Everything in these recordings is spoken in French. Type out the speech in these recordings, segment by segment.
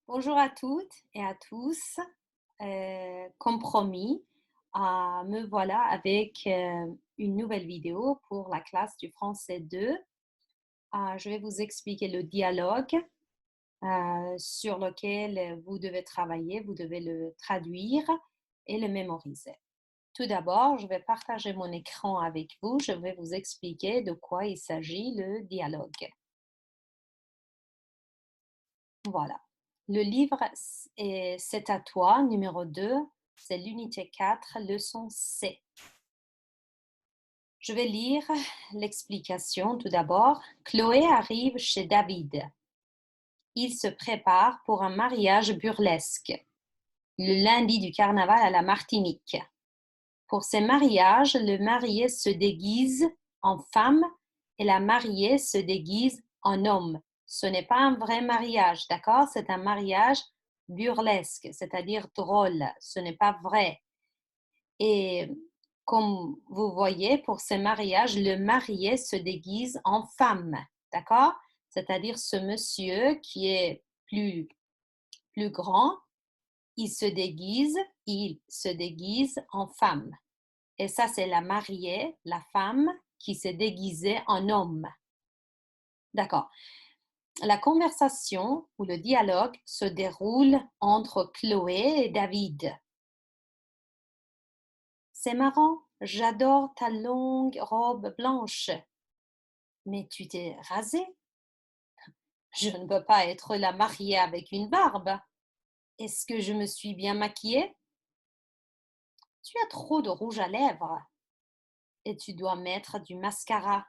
Bonjour à toutes et à tous. Comme promis, me voilà avec une nouvelle vidéo pour la classe du français 2. Je vais vous expliquer le dialogue sur lequel vous devez travailler, vous devez le traduire et le mémoriser. Tout d'abord, je vais partager mon écran avec vous. Je vais vous expliquer de quoi il s'agit le dialogue. Voilà. Le livre C'est à toi, numéro 2. C'est l'unité 4, leçon C. Je vais lire l'explication tout d'abord. Chloé arrive chez David. Il se prépare pour un mariage burlesque, le lundi du carnaval à la Martinique. Pour ces mariages, le marié se déguise en femme et la mariée se déguise en homme. Ce n'est pas un vrai mariage, d'accord? C'est un mariage burlesque, c'est-à-dire drôle. Ce n'est pas vrai. Et comme vous voyez, pour ces mariages, le marié se déguise en femme, d'accord? C'est-à-dire ce monsieur qui est plus grand, il se déguise en femme. Et ça, c'est la mariée, la femme qui s'est déguisée en homme. D'accord. La conversation ou le dialogue se déroule entre Chloé et David. C'est marrant, j'adore ta longue robe blanche. Mais tu t'es rasée. Je ne peux pas être la mariée avec une barbe. Est-ce que je me suis bien maquillée? Tu as trop de rouge à lèvres et tu dois mettre du mascara.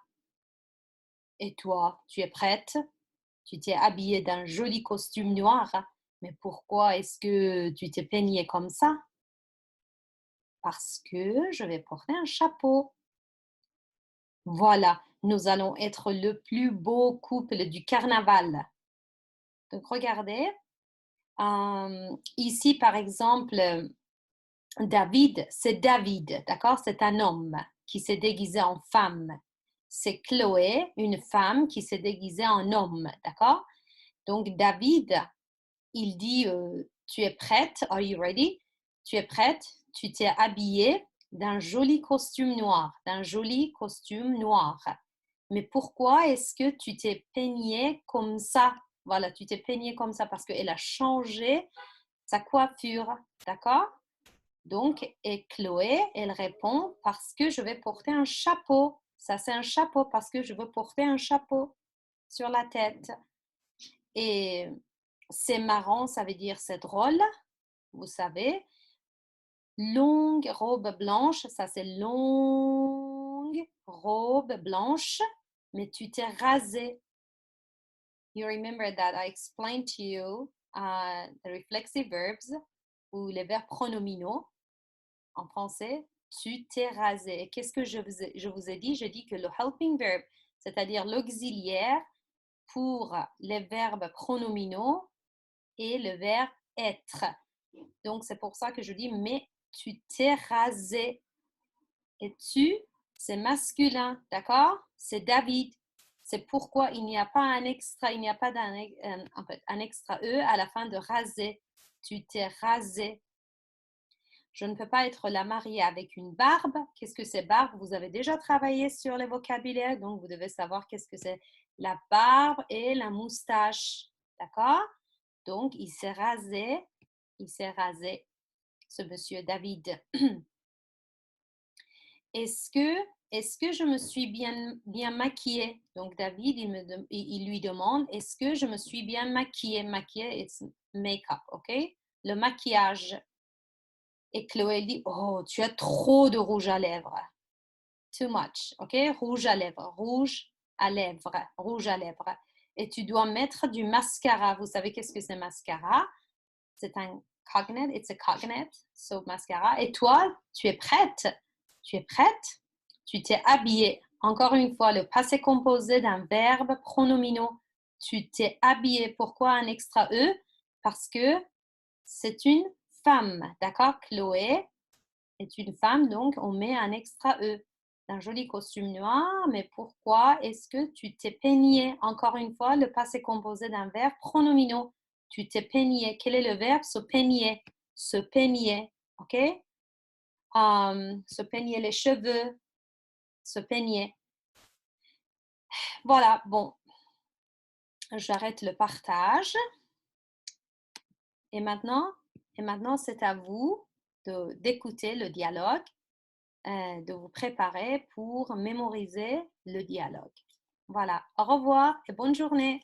Et toi, tu es prête? Tu t'es habillée d'un joli costume noir, mais pourquoi est-ce que tu t'es peignée comme ça? Parce que je vais porter un chapeau. Voilà, nous allons être le plus beau couple du carnaval. Donc regardez, ici par exemple, David, c'est David, d'accord? C'est un homme qui s'est déguisé en femme. C'est Chloé, une femme qui s'est déguisée en homme, d'accord? Donc David, il dit, tu es prête? Are you ready? Tu es prête? Tu t'es habillée d'un joli costume noir, d'un joli costume noir. Mais pourquoi est-ce que tu t'es peignée comme ça? Voilà, tu t'es peignée comme ça parce qu'elle a changé sa coiffure, d'accord? Donc, et Chloé, elle répond parce que je vais porter un chapeau. Ça, c'est un chapeau parce que je veux porter un chapeau sur la tête. Et c'est marrant, ça veut dire c'est drôle, vous savez. Longue robe blanche, ça c'est longue robe blanche, mais tu t'es rasé. You remember that I explained to you the reflexive verbs ou les verbes pronominaux en français. Tu t'es rasé. Et qu'est-ce que je vous ai dit? J'ai dit que le helping verb, c'est-à-dire l'auxiliaire pour les verbes pronominaux et le verbe être. Donc, c'est pour ça que je dis, mais tu t'es rasé. Et tu, c'est masculin, d'accord? C'est David. C'est pourquoi il n'y a pas un extra, il n'y a pas en fait, un extra E à la fin de raser. Tu t'es rasé. Je ne peux pas être la mariée avec une barbe. Qu'est-ce que c'est barbe? Vous avez déjà travaillé sur les vocabulaires, donc vous devez savoir qu'est-ce que c'est la barbe et la moustache. D'accord? Donc, il s'est rasé, ce monsieur David. Est-ce que, est-ce que je me suis bien maquillée? Donc, David, il lui demande, est-ce que je me suis bien maquillée? Maquillée, it's make-up, OK? Le maquillage. Et Chloé dit, oh, tu as trop de rouge à lèvres. Too much, OK? Rouge à lèvres, rouge à lèvres, rouge à lèvres. Et tu dois mettre du mascara. Vous savez qu'est-ce que c'est mascara? C'est un cognate, it's a cognate, so mascara. Et toi, tu es prête? Tu es prête? Tu t'es habillée. Encore une fois, le passé composé d'un verbe pronominaux. Tu t'es habillée. Pourquoi un extra E? Parce que c'est une femme, d'accord? Chloé est une femme, donc on met un extra E. Un joli costume noir, mais pourquoi est-ce que tu t'es peignée? Encore une fois, le passé composé d'un verbe pronominaux. Tu t'es peigné. Quel est le verbe? Se peigner. Se peigner. OK? Se peigner les cheveux. Se peigner. Voilà, bon. J'arrête le partage. Et maintenant, c'est à vous d'écouter le dialogue, de vous préparer pour mémoriser le dialogue. Voilà, au revoir et bonne journée.